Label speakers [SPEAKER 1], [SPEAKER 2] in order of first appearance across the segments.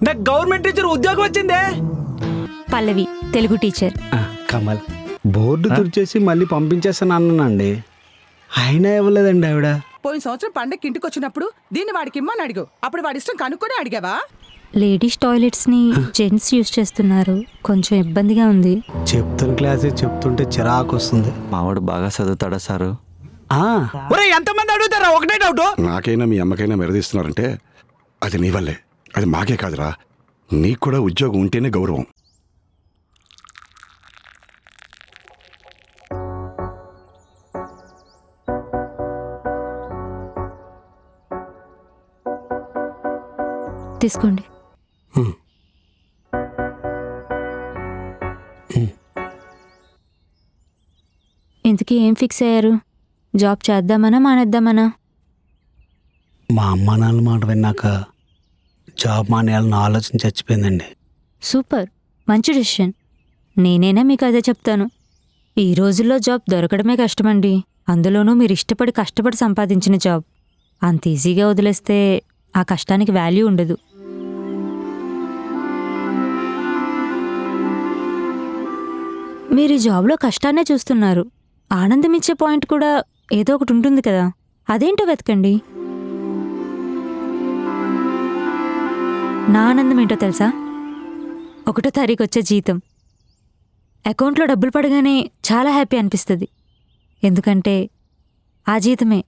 [SPEAKER 1] నాకు government teacher ఉద్యోగం వచ్చిందే.
[SPEAKER 2] పల్లవి తెలుగు టీచర్.
[SPEAKER 3] కమల్ బోర్డు తుడిచేసి మళ్ళీ పంపించేస్తాను అన్నానండి, అయినా ఇవ్వలేదండి ఆవిడ.
[SPEAKER 4] పోయిన సంవత్సరం పండగకి ఇంటికి వచ్చినప్పుడు దీన్ని వాడికి ఇమ్మని అడిగావు, అప్పుడు వాడి ఇష్టం కనుక్కొని అడిగావా?
[SPEAKER 2] లేడీస్ టాయిలెట్స్ ని జెంట్స్ యూజ్ చేస్తున్నారు, కొంచెం ఇబ్బందిగా ఉంది.
[SPEAKER 3] చెప్తున్న క్లాసే చెప్తుంటే చిరాకు వస్తుంది.
[SPEAKER 5] మావాడు బాగా చదువుతాడా సారు?
[SPEAKER 1] ఒరే ఎంతమంది అడుగుతారా ఒకటే డౌట్.
[SPEAKER 6] నాకైనా మీ అమ్మకైనా మెరదీస్తున్నారంటే అది నీ వల్లే. అది మాకే కాదురా, నీకు కూడా ఉద్యోగం ఉంటేనే గౌరవం.
[SPEAKER 2] తీసుకోండి. ఇంతకీ ఏం ఫిక్స్ అయ్యారు? జాబ్ చేద్దామనా మానేద్దామనా?
[SPEAKER 3] మా అమ్మ నాన్న మాట విన్నాక జాబ్ మానేయాలని ఆలోచన చచ్చిపోయిందండి.
[SPEAKER 2] సూపర్, మంచి డెసిషన్. నేనైనా మీకు అదే చెప్తాను. ఈ రోజుల్లో జాబ్ దొరకడమే కష్టమండి, అందులోనూ మీరు ఇష్టపడి కష్టపడి సంపాదించిన జాబ్. అంత ఈజీగా వదిలేస్తే ఆ కష్టానికి వాల్యూ ఉండదు. మీరు ఈ జాబ్లో కష్టాన్నే చూస్తున్నారు, ఆనందమిచ్చే పాయింట్ కూడా ఏదో ఒకటి ఉంటుంది కదా, అదేంటో వెతకండి. నా ఆనందం ఏంటో తెలుసా? 1వ తారీఖు వచ్చే జీతం, అకౌంట్లో డబ్బులు పడగానే చాలా హ్యాపీ అనిపిస్తుంది. ఎందుకంటే ఆ జీతమే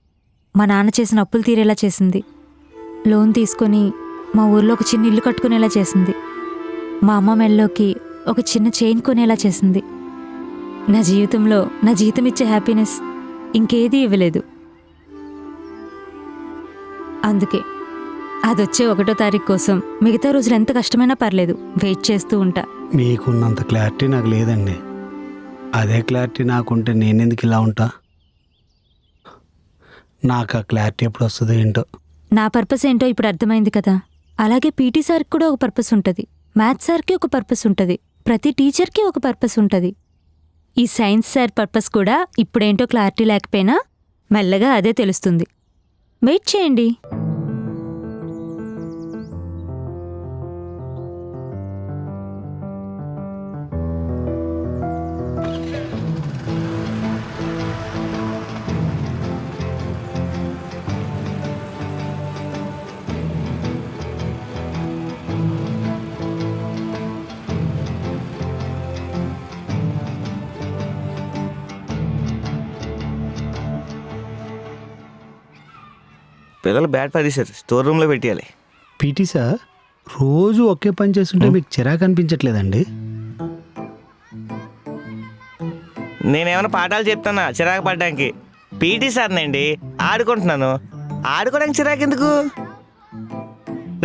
[SPEAKER 2] మా నాన్న చేసిన అప్పులు తీరేలా చేసింది, లోన్ తీసుకొని మా ఊర్లో ఒక చిన్న ఇల్లు కట్టుకునేలా చేసింది, మా అమ్మ మెళ్ళలోకి ఒక చిన్న చైన్ కొనేలా చేసింది. నా జీవితంలో నా జీతం ఇచ్చే హ్యాపీనెస్ ఇంకేదీ ఇవ్వలేదు. అందుకే అదొచ్చే 1వ తారీఖు కోసం మిగతా రోజులు ఎంత కష్టమైనా పర్లేదు వెయిట్ చేస్తూ ఉంటా.
[SPEAKER 3] మీకున్నంత క్లారిటీ నాకు లేదండి. అదే క్లారిటీ నాకుంటే నేనెందుకు ఇలా ఉంటా? నాకు ఆ క్లారిటీ ఎప్పుడు వస్తుందో ఏంటో.
[SPEAKER 2] నా పర్పస్ ఏంటో ఇప్పుడు అర్థమైంది కదా. అలాగే పీటీ సార్కి కూడా ఒక పర్పస్ ఉంటుంది, మ్యాథ్స్ సార్కి ఒక పర్పస్ ఉంటుంది, ప్రతి టీచర్కి ఒక పర్పస్ ఉంటుంది. ఈ సైన్స్ సార్ పర్పస్ కూడా ఇప్పుడేంటో క్లారిటీ లేకపోయినా మెల్లగా అదే తెలుస్తుంది. వెయిట్ చేయండి.
[SPEAKER 5] పిల్లలు బ్యాట్ పడేశారు, స్టోర్ రూమ్లో పెట్టేయాలి.
[SPEAKER 3] పీటీ సార్ రోజు ఒకే పని చేస్తుంటే మీకు చిరాకు అనిపించట్లేదండి?
[SPEAKER 5] నేనేమైనా పాఠాలు చెప్తానా చిరాకు పడ్డానికి? పీటీ సార్నండి, ఆడుకుంటున్నాను. ఆడుకోవడానికి చిరాకు ఎందుకు?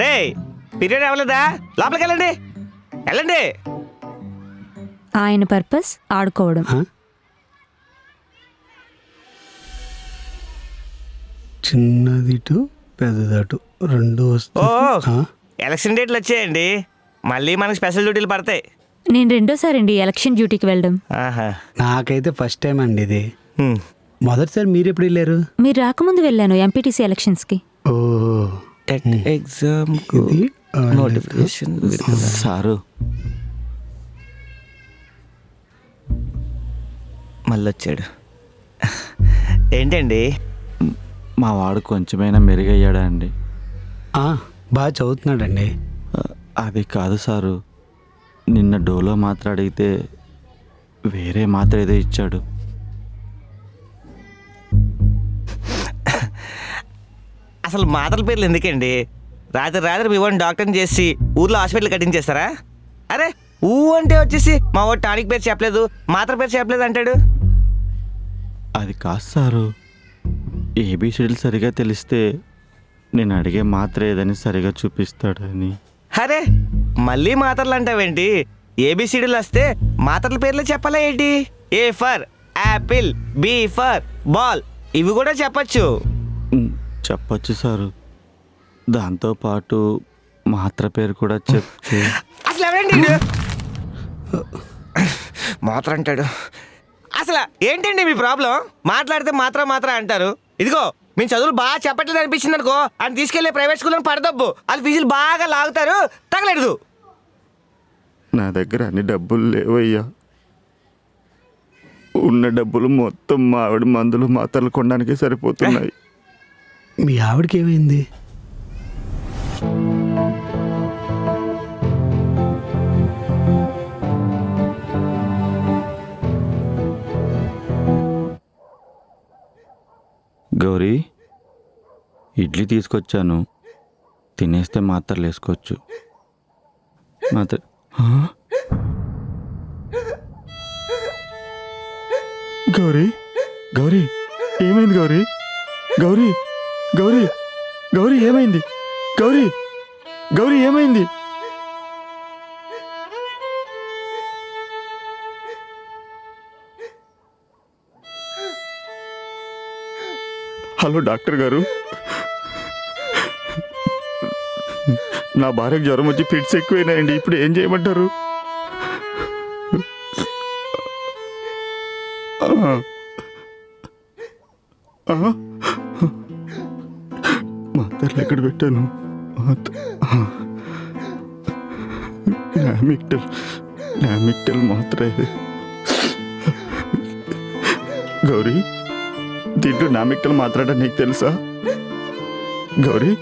[SPEAKER 5] రే పీరియడ్ అవ్వలేదా? లోపలికి వెళ్ళండి, వెళ్ళండి.
[SPEAKER 2] ఆయన పర్పస్ ఆడుకోవడం.
[SPEAKER 3] చిన్నది టు పెద్దదటు రెండు
[SPEAKER 5] ఓ
[SPEAKER 3] వస్తాయి.
[SPEAKER 5] ఎలక్షన్ డేట్లు వచ్చాయండి, మళ్ళీ మనకి స్పెషల్ డ్యూటీలు పడతాయి.
[SPEAKER 2] నేను రెండోసారండి ఎలక్షన్ డ్యూటీకి వెళ్ళడం.
[SPEAKER 5] ఆహా.
[SPEAKER 3] నాకైతే ఫస్ట్ టైం అండి ఇది.
[SPEAKER 5] హ్మ్.
[SPEAKER 3] మొదటిసారి మీరు ఎప్పుడు వెళ్ళారు?
[SPEAKER 2] మీరు రాకముందు వెళ్ళాను ఎంపీటీసీ ఎలక్షన్స్కి.
[SPEAKER 3] ఓ
[SPEAKER 5] ఎగ్జామ్
[SPEAKER 3] ఇది
[SPEAKER 5] నోటిఫికేషన్ సారు మళ్ళీ వచ్చాడు. ఏంటండి?
[SPEAKER 7] మా వాడు కొంచెమైనా మెరుగయ్యాడా అండి?
[SPEAKER 3] బాగా చదువుతున్నాడండి.
[SPEAKER 7] అది కాదు సారు, నిన్న డోలో మాత్ర అడిగితే వేరే మాత్ర ఏదో ఇచ్చాడు.
[SPEAKER 5] అసలు మాటల పేర్లు ఎందుకండి? రాత్రి మీ వాడిని డాక్టర్ని చేసి ఊర్లో హాస్పిటల్ కట్టించేస్తారా? అరే ఊ అంటే వచ్చేసి మా వాడు టానిక్ పేరు చెప్పలేదు, మాత్ర పేరు చెప్పలేదు అంటాడు.
[SPEAKER 7] అది కాదు సారు, ఏబిసిడీలు సరిగా తెలిస్తే నేను అడిగే మాత్ర ఏదని సరిగా చూపిస్తాడని.
[SPEAKER 5] అరే మళ్ళీ మాత్రలు అంటావేంటి? ఏబిసిడీలు వస్తే మాత్రల పేర్లు చెప్పాలా ఏంటి? A for apple, B for ball, ఇవి కూడా చెప్పచ్చు.
[SPEAKER 7] చెప్పచ్చు సారు, దాంతోపాటు మాత్ర పేరు కూడా చెప్తే.
[SPEAKER 5] అసలు ఎవరండి మాత్ర అంటాడు? అసలు ఏంటండి మీ ప్రాబ్లం? మాట్లాడితే మాత్ర అంటారు. ఇదిగో మేము చదువులు బాగా చెప్పట్లేదు అనిపించింది అనుకో అని తీసుకెళ్లి ప్రైవేట్ స్కూల్లో పడదబ్బు వాళ్ళు ఫీజులు బాగా లాగుతారు, తగలెడదు.
[SPEAKER 7] నా దగ్గర అన్ని డబ్బులు లేవయ్యా. ఉన్న డబ్బులు మొత్తం మా ఆవిడ మందులు మాత్రలు కొనడానికి సరిపోతున్నాయి.
[SPEAKER 3] మీ ఆవిడకి ఏమైంది?
[SPEAKER 7] గౌరీ, ఇడ్లీ తీసుకొచ్చాను, తినేస్తే మాత్రలు వేసుకోవచ్చు. మాత్ర ఆ? గౌరీ, గౌరీ ఏమైంది? గౌరీ, గౌరీ, గౌరీ, గౌరీ ఏమైంది? గౌరీ, గౌరీ ఏమైంది? హలో డాక్టర్ గారు, నా భార్యకు జ్వరం వచ్చి ఫిట్స్ ఎక్కువైనాయండి. ఇప్పుడు ఏం చేయమంటారు? మాత్రలు ఎక్కడ పెట్టాను? నామిక్టల్ మాత్ర ఇది. గౌరీ, దీంట్లో నామిక్టల్ మాత్రట నీకు తెలుసా? గౌరీ,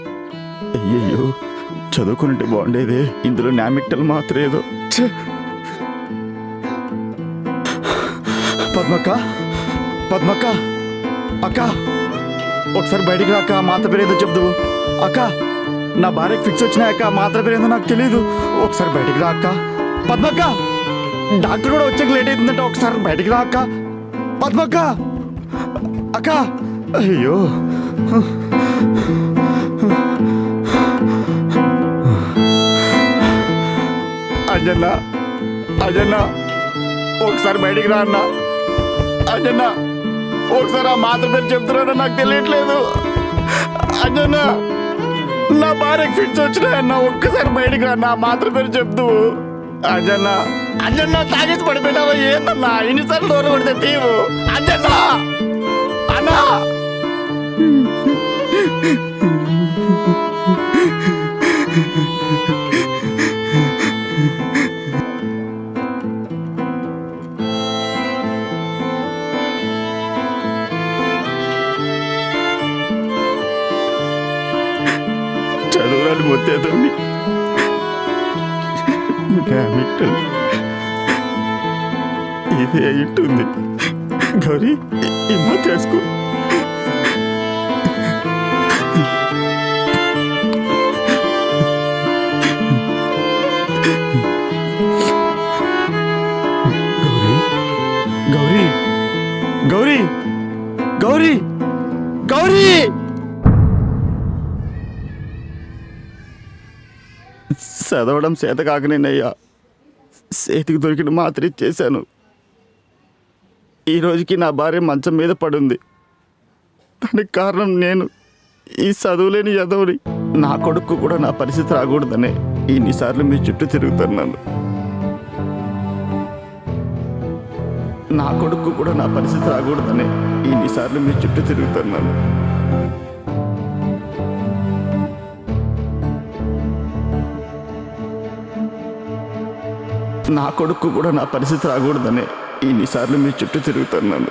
[SPEAKER 7] అయ్యయ్యో, చదువుకుంటే బాగుండేదే. ఇందులో నామిక్టల్ మాత్ర ఏదో. ఛే! పద్మక్క, పద్మక్క, అక్క ఒకసారి బయటికి రాక, మాత్ర పేరు ఏదో చెప్దు. అక్క, నా భార్యకి ఫిక్స్ వచ్చినాయక్క, మాత్ర పేరు ఏదో నాకు తెలియదు. ఒకసారి బయటికి రా అక్క. పద్మక్క, డాక్టర్ కూడా వచ్చాక లేట్ అవుతుందంటే ఒకసారి బయటికి రా అక్క. పద్మక్క, అక్క, అయ్యో, అంజన్న, అంజన్న ఒకసారి బయటికి రా అన్న. అంజన్న ఒకసారి ఆ మాత్ర పేరు చెప్తున్నారో నాకు తెలియట్లేదు. అంజన్న, నా భార్యకి ఫిట్స్ వచ్చినాయన్న, ఒక్కసారి బయటికి రా అన్న. ఆ మాత్ర పేరు చెప్తూ. అంజన్న, అంజన్న తాగేసి పడిపోయినావా ఏందన్నా? ఇన్నిసార్లు దూరం కొడితే తీవు. అంజన్న, అన్నా, చదువురాని మొత్తేదండి. ఇదే అయ్యింటుంది. గౌరీ, ఈ మాత్ర వేసుకో. గౌరీ, గౌరీ, గౌరీ, గౌరీ, చదవడం చేత కాకనేనయ్యా చేతికి దొరికిన మాత్ర ఇచ్చేశాను. ఈ రోజుకి నా భార్య మంచం మీద పడుంది. దానికి కారణం నేను. ఈ చదువులేని చదవని నా కొడుకు కూడా నా పరిస్థితి రాకూడదనే ఇన్నిసార్లు మీ చుట్టూ తిరుగుతున్నాను. నా కొడుకు కూడా నా పరిస్థితి రాకూడదనే ఇన్నిసార్లు మీ చుట్టూ తిరుగుతున్నాను. నా కొడుకు కూడా నా పరిస్థితి రాకూడదనే ఇన్నిసార్లు మీ చుట్టూ తిరుగుతున్నాను.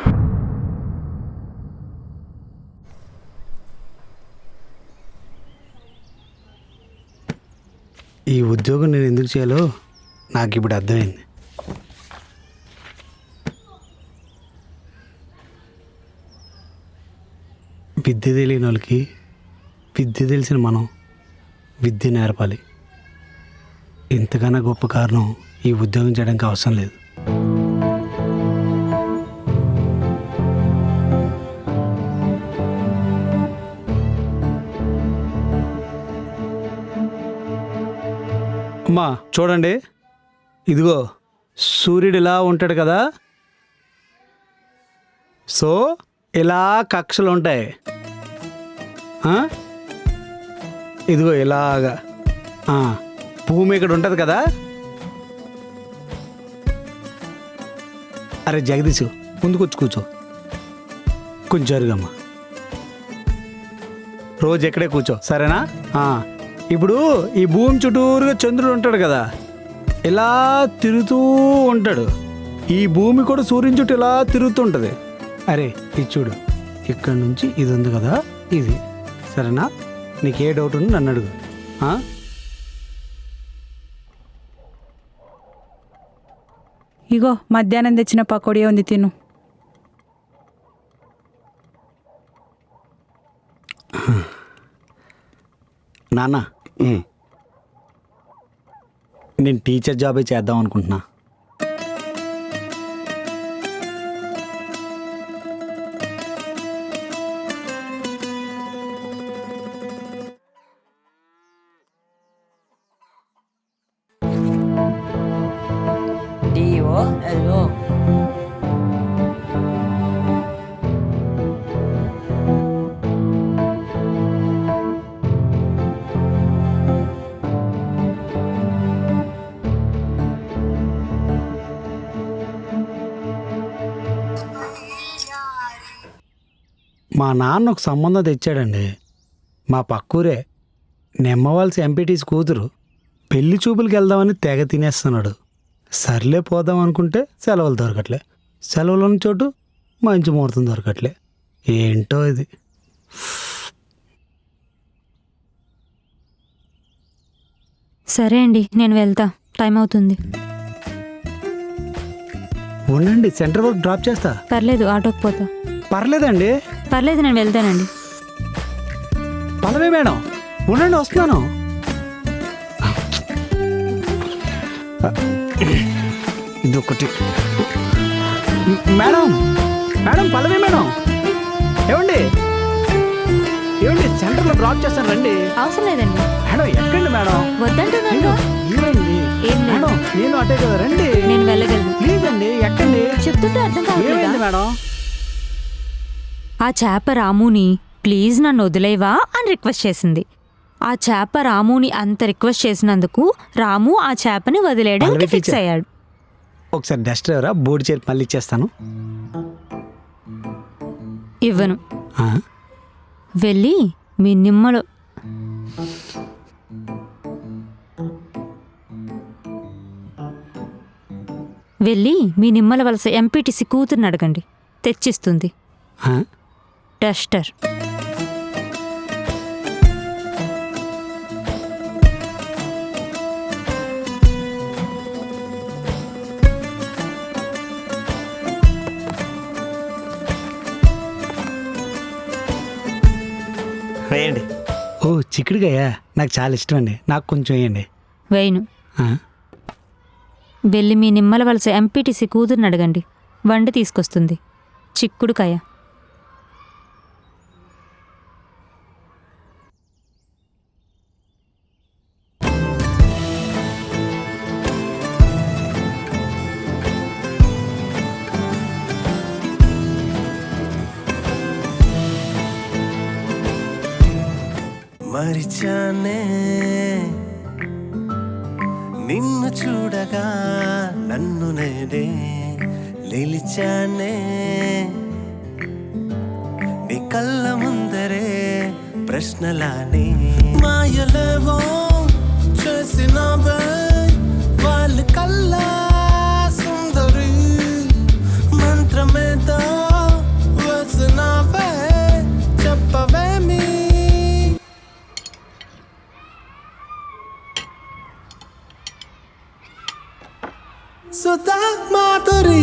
[SPEAKER 3] ఈ ఉద్యోగం నేను ఎందుకు చేయాలో నాకు ఇప్పుడు అర్థమైంది. విద్య తెలియని వాళ్ళకి విద్య తెలిసిన మనం విద్య నేర్పాలి. ఇంతకన్నా గొప్ప కారణం ఈ ఉద్యోగం చేయడానికి అవసరం లేదు. అమ్మా చూడండి, ఇదిగో సూర్యుడు ఇలా ఉంటాడు కదా, సో ఇలా కక్షలు ఉంటాయి. ఇదిగో ఇలాగా భూమి ఇక్కడ ఉంటుంది కదా. అరే జగదీష్, ముందుకు వచ్చి కూర్చో, కొంచెం జరుగమ్మా. రోజు ఎక్కడే కూర్చో సరేనా? ఇప్పుడు ఈ భూమి చుట్టూరుగా చంద్రుడు ఉంటాడు కదా, ఇలా తిరుగుతూ ఉంటాడు. ఈ భూమి కూడా సూర్యుని చుట్టూ ఇలా తిరుగుతుంటుంది. అరే ఇది చూడు, ఇక్కడ నుంచి ఇది ఉంది కదా, ఇది సరేనా? నీకు ఏ డౌట్ ఉంది నన్ను అడుగు.
[SPEAKER 4] ఇగో మధ్యాహ్నం తెచ్చిన పకోడీ ఉంది, తిను.
[SPEAKER 3] నాన్న,
[SPEAKER 6] ఉమ్.
[SPEAKER 3] నేను టీచర్ జాబే చేద్దాం అనుకుంటున్నా.
[SPEAKER 8] D-O-L-O.
[SPEAKER 3] మా నాన్న ఒక సంబంధం తెచ్చాడండి. మా పక్కూరే, నెమ్మవాల్సి ఎంపీటీస్ కూతురు. పెళ్లి చూపులకి వెళ్దామని తెగ తినేస్తున్నాడు. సర్లే పోదాం అనుకుంటే సెలవులు దొరకట్లే, సెలవులు ఉన్న చోటు మంచి ముహూర్తం దొరకట్లే. ఏంటో ఇది.
[SPEAKER 2] సరే అండి, నేను వెళ్తా, టైం అవుతుంది.
[SPEAKER 3] ఉండండి, సెంటర్ వరకు డ్రాప్ చేస్తా.
[SPEAKER 2] పర్లేదు, ఆటోకి పోతా.
[SPEAKER 3] పర్లేదండి.
[SPEAKER 2] పర్లేదు, నేను వెళ్తానండి.
[SPEAKER 3] పదవే మేడం, ఉండండి వస్తున్నాను. ఇదొకటి. మేడం మేడం పల్లవి మేడం, ఏమండి ఏమండి, సెంటర్లో డ్రాప్ చేస్తాను రండి.
[SPEAKER 2] అవసరం లేదండి.
[SPEAKER 3] మేడం ఎక్కండి మేడం.
[SPEAKER 2] వద్దంటున్నాను.
[SPEAKER 3] ఏమండి
[SPEAKER 2] ఏం లేదు.
[SPEAKER 3] మేడం, నేను అటే కదా, రండి.
[SPEAKER 2] నేను వెళ్ళగలను.
[SPEAKER 3] ప్లీజ్ అండి ఎక్కండి.
[SPEAKER 2] చెప్తుంటే అర్థం
[SPEAKER 3] ఏమైంది
[SPEAKER 2] కావట్లేదా?
[SPEAKER 3] మేడం?
[SPEAKER 2] ఆ చేప రాముని ప్లీజ్ నన్ను వదిలేవా అని రిక్వెస్ట్ చేసింది. ఆ చేప రాముని అంత రిక్వెస్ట్ చేసినందుకు రాము ఆ చేపని వదిలేయడానికి
[SPEAKER 3] పల్లవి
[SPEAKER 2] ఫిక్స్
[SPEAKER 3] టీచర్.
[SPEAKER 2] అయ్యాడు.
[SPEAKER 3] ఒకసారి డస్ట్ ఎవరా బోర్డు చేరి మళ్ళీ ఇచ్చేస్తాను.
[SPEAKER 2] ఇవ్వను.
[SPEAKER 3] ఆ?
[SPEAKER 2] వెళ్ళి మీ నిమ్మలో వెళ్ళి మీ నిమ్మల వలస ఎంపీటీసీ కూతుర్ని అడగండి, తెచ్చిస్తుంది.
[SPEAKER 3] ఆ?
[SPEAKER 2] డస్టర్.
[SPEAKER 5] వేయండి.
[SPEAKER 3] ఓ చిక్కుడుగాయ నాకు చాలా ఇష్టం అండి, నాకు కొంచెం వేయండి.
[SPEAKER 2] వేయను.
[SPEAKER 3] ఆ?
[SPEAKER 2] వెళ్ళి మీ నిమ్మల వలస ఎంపీటీసీ కూతుర్ని అడగండి, వండి తీసుకొస్తుంది. చిక్కుడుకాయ.
[SPEAKER 9] మరిచానే నిన్ను చూడగా నన్ను నేనే నిలిచానే నీ కళ్ళ ముందరే ప్రశ్నలానే మాయలేవో చేసినవే వాళ్ళ కళ్ళ సుందరి మంత్రమేదో వేసినవే చెప్పవేమి సుధా మాధురి